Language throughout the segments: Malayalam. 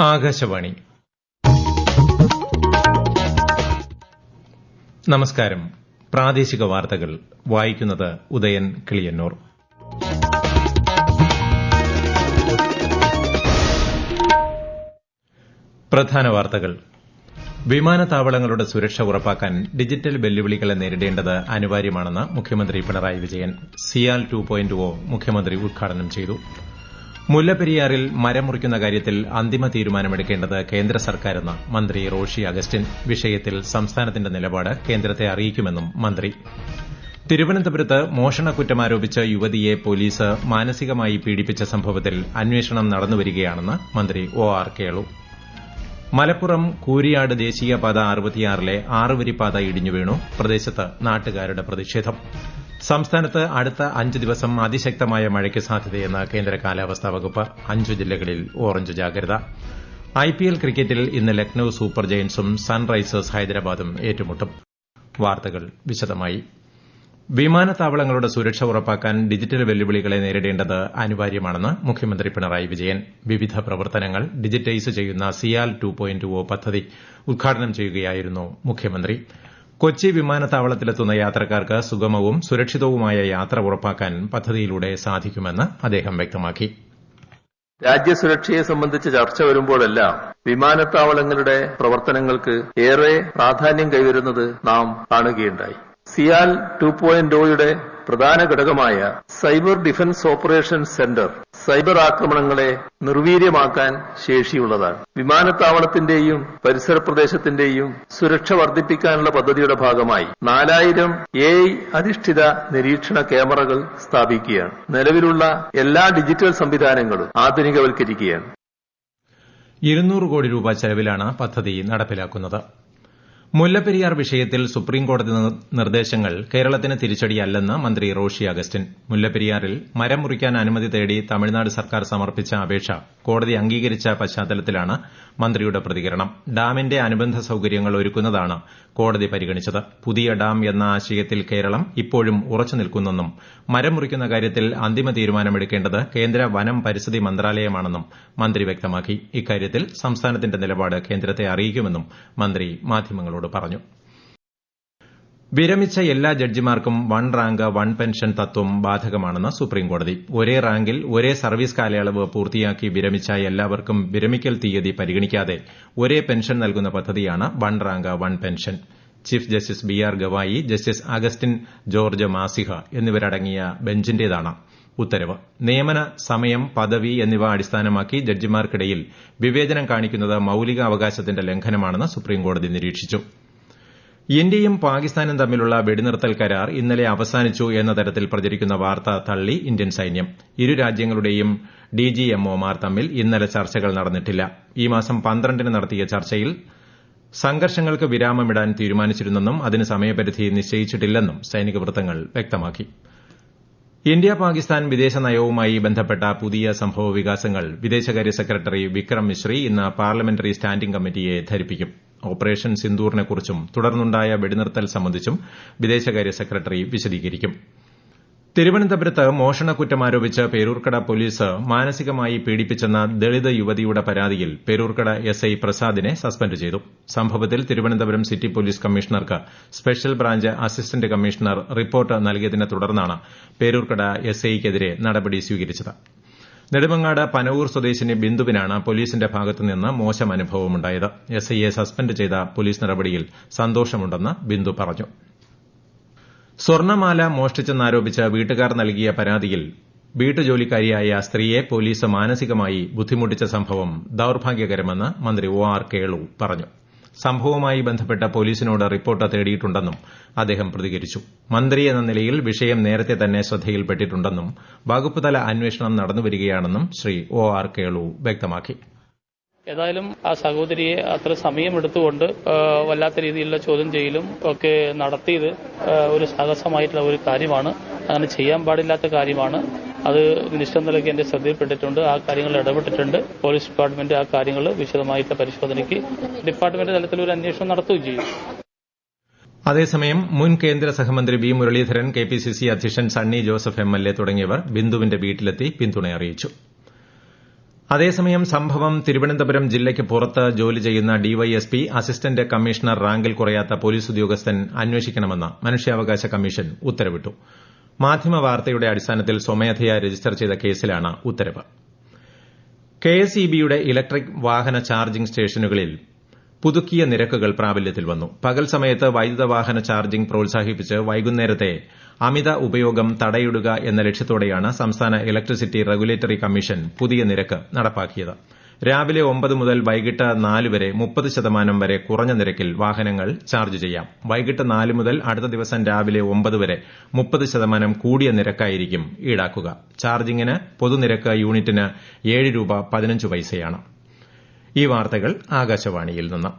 ആകാശവാണി. നമസ്കാരം. പ്രാദേശിക വാർത്തകൾ വായിക്കുന്നത് ഉദയൻ കിളിയന്നൂർ. പ്രധാന വാർത്തകൾ. വിമാനത്താവളങ്ങളുടെ സുരക്ഷ ഉറപ്പാക്കാൻ ഡിജിറ്റൽ വെല്ലുവിളികളെ നേരിടേണ്ടത് അനിവാര്യമാണെന്ന് മുഖ്യമന്ത്രി പിണറായി വിജയൻ. സിയാൽ 2.0 മുഖ്യമന്ത്രി ഉദ്ഘാടനം ചെയ്തു. മുല്ലപ്പെരിയാറിൽ മരം മുറിക്കുന്ന കാര്യത്തിൽ അന്തിമ തീരുമാനമെടുക്കേണ്ടത് കേന്ദ്ര സർക്കാരെന്ന് മന്ത്രി റോഷി അഗസ്റ്റിൻ. വിഷയത്തിൽ സംസ്ഥാനത്തിന്റെ നിലപാട് കേന്ദ്രത്തെ അറിയിക്കുമെന്നും മന്ത്രി. തിരുവനന്തപുരത്ത് മോഷണക്കുറ്റമാരോപിച്ച് യുവതിയെ പോലീസ് മാനസികമായി പീഡിപ്പിച്ച സംഭവത്തിൽ അന്വേഷണം നടന്നുവരികയാണെന്ന് മന്ത്രി ഒ.ആർ. കേളു. മലപ്പുറം കൂരിയാട് ദേശീയപാത 66-ലെ 6-വരിപ്പാത ഇടിഞ്ഞുവീണു. പ്രദേശത്ത് നാട്ടുകാരുടെ പ്രതിഷേധം. സംസ്ഥാനത്ത് അടുത്ത 5 ദിവസം അതിശക്തമായ മഴയ്ക്ക് സാധ്യതയെന്ന് കേന്ദ്ര കാലാവസ്ഥാ വകുപ്പ്. 5 ജില്ലകളിൽ ഓറഞ്ച് ജാഗ്രത. ഐപിഎൽ ക്രിക്കറ്റിൽ ഇന്ന് ലക്നൌ സൂപ്പർ ജയന്റ്സും സൺറൈസേഴ്സ് ഹൈദരാബാദും ഏറ്റുമുട്ടും. വാർത്തകൾ വിശദമായി. വിമാനത്താവളങ്ങളുടെ സുരക്ഷ ഉറപ്പാക്കാൻ ഡിജിറ്റൽ വെല്ലുവിളികളെ നേരിടേണ്ടത് അനിവാര്യമാണെന്ന് മുഖ്യമന്ത്രി പിണറായി വിജയൻ. വിവിധ പ്രവർത്തനങ്ങൾ ഡിജിറ്റൈസ് ചെയ്യുന്ന സിയാൽ 2.0 പദ്ധതി ഉദ്ഘാടനം ചെയ്യുകയായിരുന്നു മുഖ്യമന്ത്രി. കൊച്ചി വിമാനത്താവളത്തിലെത്തുന്ന യാത്രക്കാർക്ക് സുഗമവും സുരക്ഷിതവുമായ യാത്ര ഉറപ്പാക്കാൻ പദ്ധതിയിലൂടെ സാധിക്കുമെന്ന് അദ്ദേഹം വ്യക്തമാക്കി. രാജ്യസുരക്ഷയെ സംബന്ധിച്ച് ചർച്ച വരുമ്പോഴെല്ലാം വിമാനത്താവളങ്ങളുടെ പ്രവർത്തനങ്ങൾക്ക് ഏറെ പ്രാധാന്യം കൈവരുന്നത് നാം കാണുകയുണ്ടായി. സിയാൽ 2.0യുടെ പ്രധാന ഘടകമായ cyber defence operation centre cyber ആക്രമണങ്ങളെ നിർവീര്യമാക്കാൻ ശേഷിയുള്ളതാണ്. വിമാനത്താവളത്തിന്റെയും പരിസര പ്രദേശത്തിന്റെയും സുരക്ഷ വർദ്ധിപ്പിക്കാനുള്ള പദ്ധതിയുടെ ഭാഗമായി 4000 AI അധിഷ്ഠിത നിരീക്ഷണ ക്യാമറകൾ സ്ഥാപിക്കുകയാണ്. നിലവിലുള്ള എല്ലാ ഡിജിറ്റൽ സംവിധാനങ്ങളും ആധുനികവൽക്കരിക്കുകയാണ്. 200 കോടി രൂപ ചെലവിലാണ് പദ്ധതി നടപ്പിലാക്കുന്നത്. മുല്ലപ്പെരിയാർ വിഷയത്തിൽ സുപ്രീംകോടതി നിർദ്ദേശങ്ങൾ കേരളത്തിന് തിരിച്ചടിയല്ലെന്ന് മന്ത്രി റോഷി അഗസ്റ്റിൻ. മുല്ലപ്പെരിയാറിൽ മരം മുറിക്കാൻ അനുമതി തേടി തമിഴ്നാട് സർക്കാർ സമർപ്പിച്ച അപേക്ഷ കോടതി അംഗീകരിച്ച പശ്ചാത്തലത്തിലാണ് മന്ത്രിയുടെ പ്രതികരണം. ഡാമിന്റെ അനുബന്ധ സൌകര്യങ്ങൾ ഒരുക്കുന്നതാണ് കോടതി പരിഗണിച്ചത്. പുതിയ ഡാം എന്ന ആശയത്തിൽ കേരളം ഇപ്പോഴും ഉറച്ചു നിൽക്കുന്നെന്നും മരം മുറിക്കുന്ന കാര്യത്തിൽ അന്തിമ തീരുമാനമെടുക്കേണ്ടത് കേന്ദ്ര വനം പരിസ്ഥിതി മന്ത്രാലയമാണെന്നും മന്ത്രി വ്യക്തമാക്കി. ഇക്കാര്യത്തിൽ സംസ്ഥാനത്തിന്റെ നിലപാട് കേന്ദ്രത്തെ അറിയിക്കുമെന്നും മന്ത്രി മാധ്യമങ്ങളോട് പറഞ്ഞു. വിരമിച്ച എല്ലാ ജഡ്ജിമാർക്കും 1 റാങ്ക് 1 പെൻഷൻ തത്വം ബാധകമാണെന്ന് സുപ്രീംകോടതി. ഒരേ റാങ്കിൽ ഒരേ സർവീസ് കാലയളവ് പൂർത്തിയാക്കി വിരമിച്ച എല്ലാവർക്കും വിരമിക്കൽ തീയതി പരിഗണിക്കാതെ ഒരേ പെൻഷൻ നൽകുന്ന പദ്ധതിയാണ് 1 rank 1 pension. Chief justice BR. Gavai, justice Augustine George മാസിഹ എന്നിവരടങ്ങിയ ബെഞ്ചിന്റേതാണ് ഉത്തരവ്. നിയമന സമയം, പദവി എന്നിവ അടിസ്ഥാനമാക്കി ജഡ്ജിമാർക്കിടയിൽ വിവേചനം കാണിക്കുന്നത് മൌലികാവകാശത്തിന്റെ ലംഘനമാണെന്ന് സുപ്രീംകോടതി നിരീക്ഷിച്ചു. ഇന്ത്യയും പാകിസ്ഥാനും തമ്മിലുള്ള വെടിനിർത്തൽ കരാർ ഇന്നലെ അവസാനിച്ചു എന്ന തരത്തിൽ പ്രചരിക്കുന്ന വാർത്ത തള്ളി ഇന്ത്യൻ സൈന്യം. ഇരു രാജ്യങ്ങളുടെയും ഡിജിഎംഒമാർ തമ്മിൽ ഇന്നലെ ചർച്ചകൾ നടന്നിട്ടില്ല. ഈ മാസം 12-ന് നടത്തിയ ചർച്ചയിൽ സംഘർഷങ്ങൾക്ക് വിരാമമിടാൻ തീരുമാനിച്ചിരുന്നെന്നും അതിന് സമയപരിധി നിശ്ചയിച്ചിട്ടില്ലെന്നും സൈനിക വൃത്തങ്ങൾ വ്യക്തമാക്കി. ഇന്ത്യ പാകിസ്ഥാൻ വിദേശ നയവുമായി ബന്ധപ്പെട്ട പുതിയ സംഭവ വികാസങ്ങൾ വിദേശകാര്യ സെക്രട്ടറി വിക്രം മിശ്രി ഇന്ന് പാർലമെന്ററി സ്റ്റാൻഡിംഗ് കമ്മിറ്റിയെ ധരിപ്പിക്കും. ഓപ്പറേഷൻ സിന്ദൂറിനെക്കുറിച്ചും തുടർന്നുണ്ടായ വെടിനിർത്തൽ സംബന്ധിച്ചും വിദേശകാര്യ സെക്രട്ടറി വിശദീകരിക്കും. തിരുവനന്തപുരത്ത് മോഷണക്കുറ്റമാരോപിച്ച് പേരൂർക്കട പോലീസ് മാനസികമായി പീഡിപ്പിച്ചെന്ന ദളിത് യുവതിയുടെ പരാതിയിൽ പേരൂർക്കട എസ്ഐ പ്രസാദിനെ സസ്പെൻഡ് ചെയ്തു. സംഭവത്തിൽ തിരുവനന്തപുരം സിറ്റി പോലീസ് കമ്മീഷണർക്ക് special branch assistant commissioner report നൽകിയതിനെ തുടർന്നാണ് പേരൂർക്കട എസ്ഐക്കെതിരെ നടപടി സ്വീകരിച്ചത്. നെടുമങ്ങാട് പനവൂർ സ്വദേശിനി ബിന്ദുവിനാണ് പോലീസിന്റെ ഭാഗത്തുനിന്ന് മോശം അനുഭവമുണ്ടായത്. എസ്ഐയെ സസ്പെൻഡ് ചെയ്ത പോലീസ് നടപടിയിൽ സന്തോഷമുണ്ടെന്ന് ബിന്ദു പറഞ്ഞു. സ്വർണ്ണമാല മോഷ്ടിച്ചെന്നാരോപിച്ച് വീട്ടുകാർ നൽകിയ പരാതിയിൽ വീട്ടുജോലിക്കാരിയായ സ്ത്രീയെ പോലീസ് മാനസികമായി ബുദ്ധിമുട്ടിച്ച സംഭവം ദൌർഭാഗ്യകരമെന്ന് മന്ത്രി ഒ.ആർ. കേളു പറഞ്ഞു. സംഭവവുമായി ബന്ധപ്പെട്ട് പോലീസിനോട് റിപ്പോർട്ട് തേടിയിട്ടുണ്ടെന്നും അദ്ദേഹം പ്രതികരിച്ചു. മന്ത്രി എന്ന നിലയിൽ വിഷയം നേരത്തെ തന്നെ ശ്രദ്ധയിൽപ്പെട്ടിട്ടുണ്ടെന്നും വകുപ്പുതല അന്വേഷണം നടന്നുവരികയാണെന്നും ശ്രീ ഒ.ആർ. കേളു വ്യക്തമാക്കി. ഏതായാലും ആ സഹോദരിയെ അത്ര സമയമെടുത്തുകൊണ്ട് വല്ലാത്ത രീതിയിലുള്ള ചോദ്യം ചെയ്യലും ഒക്കെ നടത്തിയത് ഒരു സാഹസമായിട്ടുള്ള ഒരു കാര്യമാണ്. അങ്ങനെ ചെയ്യാൻ പാടില്ലാത്ത കാര്യമാണ്. അത് മിനിസ്റ്റർ നിലയ്ക്ക് എന്റെ ശ്രദ്ധയിൽപ്പെട്ടിട്ടുണ്ട്. ആ കാര്യങ്ങൾ ഇടപെട്ടിട്ടുണ്ട്. പോലീസ് ഡിപ്പാർട്ട്മെന്റ് ആ കാര്യങ്ങൾ വിശദമായിട്ട് പരിശോധനയ്ക്ക് ഡിപ്പാർട്ട്മെന്റ് തലത്തിൽ ഒരു അന്വേഷണം നടത്തുകയും ചെയ്യും. അതേസമയം മുൻ കേന്ദ്ര സഹമന്ത്രി വി മുരളീധരൻ, കെപിസിസി അധ്യക്ഷൻ സണ്ണി ജോസഫ് എംഎൽഎ തുടങ്ങിയവർ ബിന്ദുവിന്റെ വീട്ടിലെത്തി പിന്തുണ അറിയിച്ചു. അതേസമയം സംഭവം തിരുവനന്തപുരം ജില്ലയ്ക്ക് പുറത്ത് ജോലി ചെയ്യുന്ന ഡിവൈഎസ്പി അസിസ്റ്റന്റ് കമ്മീഷണർ റാങ്കിൽ കുറയാത്ത പോലീസ് ഉദ്യോഗസ്ഥൻ അന്വേഷിക്കണമെന്ന് മനുഷ്യാവകാശ കമ്മീഷൻ ഉത്തരവിട്ടു. മാധ്യമവാർത്തയുടെ അടിസ്ഥാനത്തിൽ സ്വമേധയാ രജിസ്റ്റർ ചെയ്ത കേസിലാണ് ഉത്തരവ്. കെഎസ്ഇബിയുടെ ഇലക്ട്രിക് വാഹന ചാർജിംഗ് സ്റ്റേഷനുകളിൽ പുതുക്കിയ നിരക്കുകൾ പ്രാബല്യത്തിൽ വന്നു. പകൽ സമയത്ത് വൈദ്യുത വാഹന ചാർജിംഗ് പ്രോത്സാഹിപ്പിച്ച് വൈകുന്നേരത്തെ അമിത ഉപയോഗം തടയിടുക എന്ന ലക്ഷ്യത്തോടെയാണ് സംസ്ഥാന ഇലക്ട്രിസിറ്റി റെഗുലേറ്ററി കമ്മീഷൻ പുതിയ നിരക്ക് നടപ്പാക്കിയത്. രാവിലെ 9 മുതൽ വൈകിട്ട് 4 വരെ 30% വരെ കുറഞ്ഞ നിരക്കിൽ വാഹനങ്ങൾ ചാർജ് ചെയ്യാം. വൈകിട്ട് 4 മുതൽ അടുത്ത ദിവസം രാവിലെ 9 വരെ 30% കൂടിയ നിരക്കായിരിക്കും ഈടാക്കുക. ചാർജിംഗിന് പൊതുനിരക്ക് യൂണിറ്റിന് 7 രൂപ 15 പൈസയാണ്. ഈ വാർത്തകൾ ആകാശവാണിയിൽ നിന്ന്.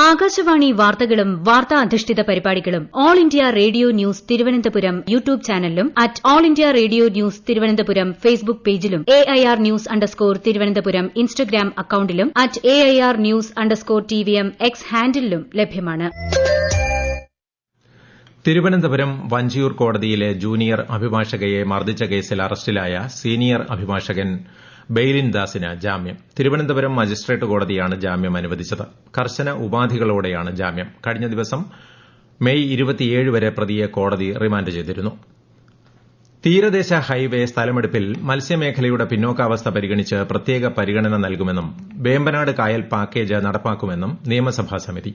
ആകാശവാണി വാർത്തകളും വാർത്താ അധിഷ്ഠിത പരിപാടികളും all India radio news Thiruvananthapuram YouTube ചാനലിലും at all India radio news Thiruvananthapuram Facebook പേജിലും AIR ന്യൂസ് _ ഇൻസ്റ്റഗ്രാം അക്കൌണ്ടിലും at AIR news _ TVM X ഹാൻഡിലും ലഭ്യമാണ്. തിരുവനന്തപുരം വഞ്ചിയൂർ കോടതിയിലെ ജൂനിയർ അഭിഭാഷകയെ മർദ്ദിച്ച കേസിൽ അറസ്റ്റിലായ സീനിയർ അഭിഭാഷകൻ ബെയ്ലിൻ ദാസിന് ജാമ്യം. തിരുവനന്തപുരം മജിസ്ട്രേറ്റ് കോടതിയാണ് ജാമ്യം അനുവദിച്ചത്. കർശന ഉപാധികളോടെയാണ് ജാമ്യം. കഴിഞ്ഞ ദിവസം മെയ് 27 വരെ പ്രതിയെ കോടതി റിമാൻഡ് ചെയ്തിരുന്നു. തീരദേശ ഹൈവേ സ്ഥലമെടുപ്പിൽ മത്സ്യമേഖലയുടെ പിന്നോക്കാവസ്ഥ പരിഗണിച്ച് പ്രത്യേക പരിഗണന നൽകുമെന്നും വേമ്പനാട് കായൽ പാക്കേജ് നടപ്പാക്കുമെന്നും നിയമസഭാ സമിതി.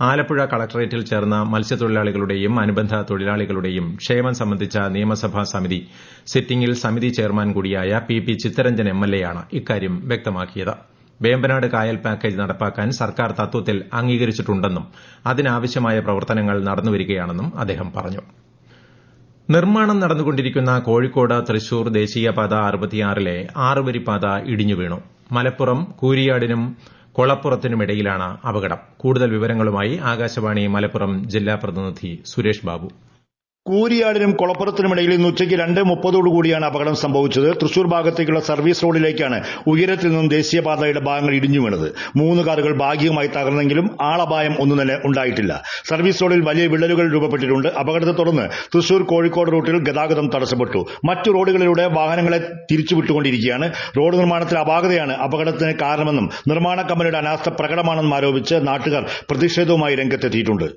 ആലപ്പുഴ കളക്ടറേറ്റിൽ ചേർന്ന മത്സ്യത്തൊഴിലാളികളുടെയും അനുബന്ധ തൊഴിലാളികളുടെയും ക്ഷേമം സംബന്ധിച്ച നിയമസഭാ സമിതി സിറ്റിംഗിൽ സമിതി ചെയർമാൻ കൂടിയായ PP ചിത്തരഞ്ജൻ MLA യാണ് ഇക്കാര്യം വ്യക്തമാക്കിയത്. വേമ്പനാട് കായൽ പാക്കേജ് നടപ്പാക്കാൻ സർക്കാർ തത്വത്തിൽ അംഗീകരിച്ചിട്ടുണ്ടെന്നും അതിനാവശ്യമായ പ്രവർത്തനങ്ങൾ നടന്നുവരികയാണെന്നും അദ്ദേഹം പറഞ്ഞു. നിർമ്മാണം നടന്നുകൊണ്ടിരിക്കുന്ന കോഴിക്കോട് തൃശൂർ ദേശീയപാത 66-ലെ 6-വരിപ്പാത ഇടിഞ്ഞു വീണു. മലപ്പുറം കൂരിയാടിനും കൊളപ്പുറത്തിനുമിടയിലാണ് അപകടം. കൂടുതൽ വിവരങ്ങളുമായി ആകാശവാണി മലപ്പുറം ജില്ലാ പ്രതിനിധി സുരേഷ് ബാബു. കൂരിയാടിനും കൊളപ്പുറത്തിനുമിടയിൽ ഇന്ന് ഉച്ചയ്ക്ക് 2:30 അപകടം സംഭവിച്ചത്. തൃശൂർ ഭാഗത്തേക്കുള്ള സർവീസ് റോഡിലേക്കാണ് ഉയരത്തിൽ നിന്നും ദേശീയപാതയുടെ ഭാഗങ്ങൾ ഇടിഞ്ഞു വീണത്. 3 കാറുകൾ ഭാഗികമായി തകർന്നെങ്കിലും ആളപായം ഒന്നും തന്നെ ഉണ്ടായിട്ടില്ല. സർവീസ് റോഡിൽ വലിയ വിള്ളലുകൾ രൂപപ്പെട്ടിട്ടുണ്ട്. അപകടത്തെ തുടർന്ന് തൃശൂർ കോഴിക്കോട് റൂട്ടിൽ ഗതാഗതം തടസ്സപ്പെട്ടു. മറ്റു റോഡുകളിലൂടെ വാഹനങ്ങളെ തിരിച്ചുവിട്ടുകൊണ്ടിരിക്കുകയാണ്. റോഡ് നിർമ്മാണത്തിൽ അപാകതയാണ് അപകടത്തിന് കാരണമെന്നും നിർമ്മാണ കമ്പനിയുടെ അനാസ്ഥ പ്രകടമാണെന്നും ആരോപിച്ച് നാട്ടുകാർ പ്രതിഷേധവുമായി രംഗത്തെത്തിയിട്ടുണ്ട്.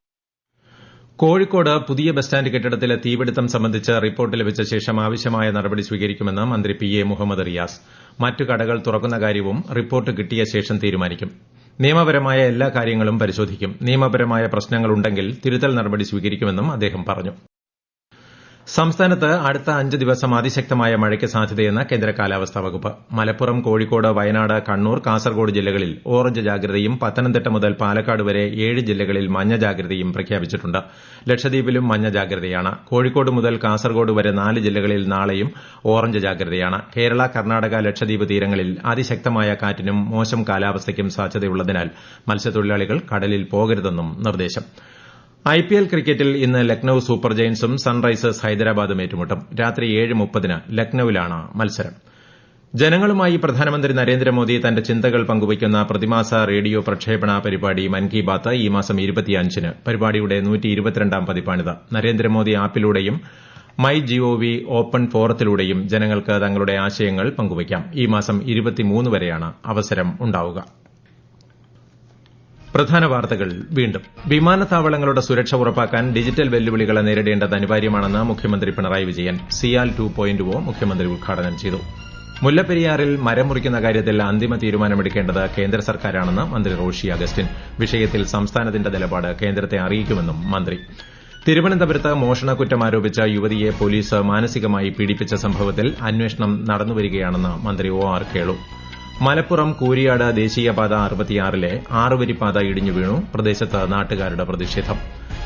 കോഴിക്കോട് പുതിയ ബസ് സ്റ്റാൻഡ് കെട്ടിടത്തിലെ തീപിടുത്തം സംബന്ധിച്ച് റിപ്പോർട്ട് ലഭിച്ച ശേഷം ആവശ്യമായ നടപടി സ്വീകരിക്കുമെന്ന് മന്ത്രി PA മുഹമ്മദ് റിയാസ്. മറ്റു കടകൾ തുറക്കുന്ന കാര്യവും റിപ്പോർട്ട് കിട്ടിയ ശേഷം തീരുമാനിക്കും. നിയമപരമായ എല്ലാ കാര്യങ്ങളും പരിശോധിക്കും. നിയമപരമായ പ്രശ്നങ്ങളുണ്ടെങ്കിൽ തിരുത്തൽ നടപടി സ്വീകരിക്കുമെന്നും അദ്ദേഹം പറഞ്ഞു. സംസ്ഥാനത്ത് അടുത്ത 5 ദിവസം അതിശക്തമായ മഴയ്ക്ക് സാധ്യതയെന്ന് കേന്ദ്ര കാലാവസ്ഥാ വകുപ്പ്. മലപ്പുറം, കോഴിക്കോട്, വയനാട്, കണ്ണൂർ, കാസർഗോഡ് ജില്ലകളിൽ ഓറഞ്ച് ജാഗ്രതയും പത്തനംതിട്ട മുതൽ പാലക്കാട് വരെ 7 ജില്ലകളിൽ മഞ്ഞ ജാഗ്രതയും പ്രഖ്യാപിച്ചിട്ടുണ്ട്. ലക്ഷദ്വീപിലും മഞ്ഞ ജാഗ്രതയാണ്. കോഴിക്കോട് മുതൽ കാസർഗോഡ് വരെ 4 ജില്ലകളിൽ നാളെയും ഓറഞ്ച് ജാഗ്രതയാണ്. കേരള, കർണാടക, ലക്ഷദ്വീപ് തീരങ്ങളിൽ അതിശക്തമായ കാറ്റിനും മോശം കാലാവസ്ഥയ്ക്കും സാധ്യതയുള്ളതിനാൽ മത്സ്യത്തൊഴിലാളികൾ കടലിൽ പോകരുതെന്നും നിർദ്ദേശം. IPL ക്രിക്കറ്റിൽ ഇന്ന് ലക്നൌ സൂപ്പർ ജയന്റ്സും സൺറൈസേഴ്സ് ഹൈദരാബാദും ഏറ്റുമുട്ടും. രാത്രി 7:30 ലക്നൌവിലാണ് മത്സരം. ജനങ്ങളുമായി പ്രധാനമന്ത്രി നരേന്ദ്രമോദി തന്റെ ചിന്തകൾ പങ്കുവയ്ക്കുന്ന പ്രതിമാസ റേഡിയോ പ്രക്ഷേപണ പരിപാടി മൻ കി ബാത്ത് ഈ മാസം 25-ന്. പരിപാടിയുടെ 122ാം പതിപ്പാണിത്. നരേന്ദ്രമോദി ആപ്പിലൂടെയും MyGov ഓപ്പൺ ഫോറത്തിലൂടെയും ജനങ്ങൾക്ക് തങ്ങളുടെ ആശയങ്ങൾ പങ്കുവയ്ക്കാം. ഈ മാസം 23 വരെയാണ് അവസരം ഉണ്ടാവുക. പ്രധാന വാർത്തകൾ വീണ്ടും. വിമാനത്താവളങ്ങളുടെ സുരക്ഷ ഉറപ്പാക്കാൻ ഡിജിറ്റൽ വെല്ലുവിളികളെ നേരിടേണ്ടത് അനിവാര്യമാണെന്ന് മുഖ്യമന്ത്രി പിണറായി വിജയൻ. സിയാൽ 2.0 മുഖ്യമന്ത്രി ഉദ്ഘാടനം ചെയ്തു. മുല്ലപ്പെരിയാറിൽ മരം മുറിക്കുന്ന കാര്യത്തിൽ അന്തിമ തീരുമാനമെടുക്കേണ്ടത് കേന്ദ്ര സർക്കാരാണെന്ന് മന്ത്രി റോഷി അഗസ്റ്റിൻ. വിഷയത്തിൽ സംസ്ഥാനത്തിന്റെ നിലപാട് കേന്ദ്രത്തെ അറിയിക്കുമെന്നും മന്ത്രി. തിരുവനന്തപുരത്ത് മോഷണക്കുറ്റം ആരോപിച്ച യുവതിയെ പോലീസ് മാനസികമായി പീഡിപ്പിച്ച സംഭവത്തിൽ അന്വേഷണം നടന്നുവരികയാണെന്ന് മന്ത്രി OR കേളു. മലപ്പുറം കൂരിയാട് ദേശീയപാത 66-ലെ 6-വരിപ്പാത ഇടിഞ്ഞു വീണു. പ്രദേശത്ത് നാട്ടുകാരുടെ പ്രതിഷേധം.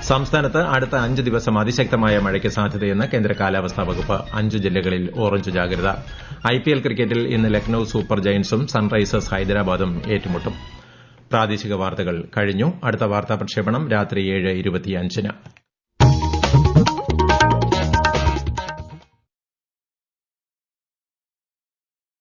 സംസ്ഥാനത്ത് അടുത്ത 5 ദിവസം അതിശക്തമായ മഴയ്ക്ക് സാധ്യതയെന്ന് കേന്ദ്ര കാലാവസ്ഥാ വകുപ്പ്. 5 ജില്ലകളിൽ ഓറഞ്ച് ജാഗ്രത. IPL ക്രിക്കറ്റിൽ ഇന്ന് ലക്നൌ സൂപ്പർ ജയന്റ്സും സൺറൈസേഴ്സ് ഹൈദരാബാദും ഏറ്റുമുട്ടും. പ്രാദേശിക വാർത്തകൾ കഴിഞ്ഞു. അടുത്ത വാർത്താ പ്രക്ഷേപണം രാത്രി 7:25-ന്.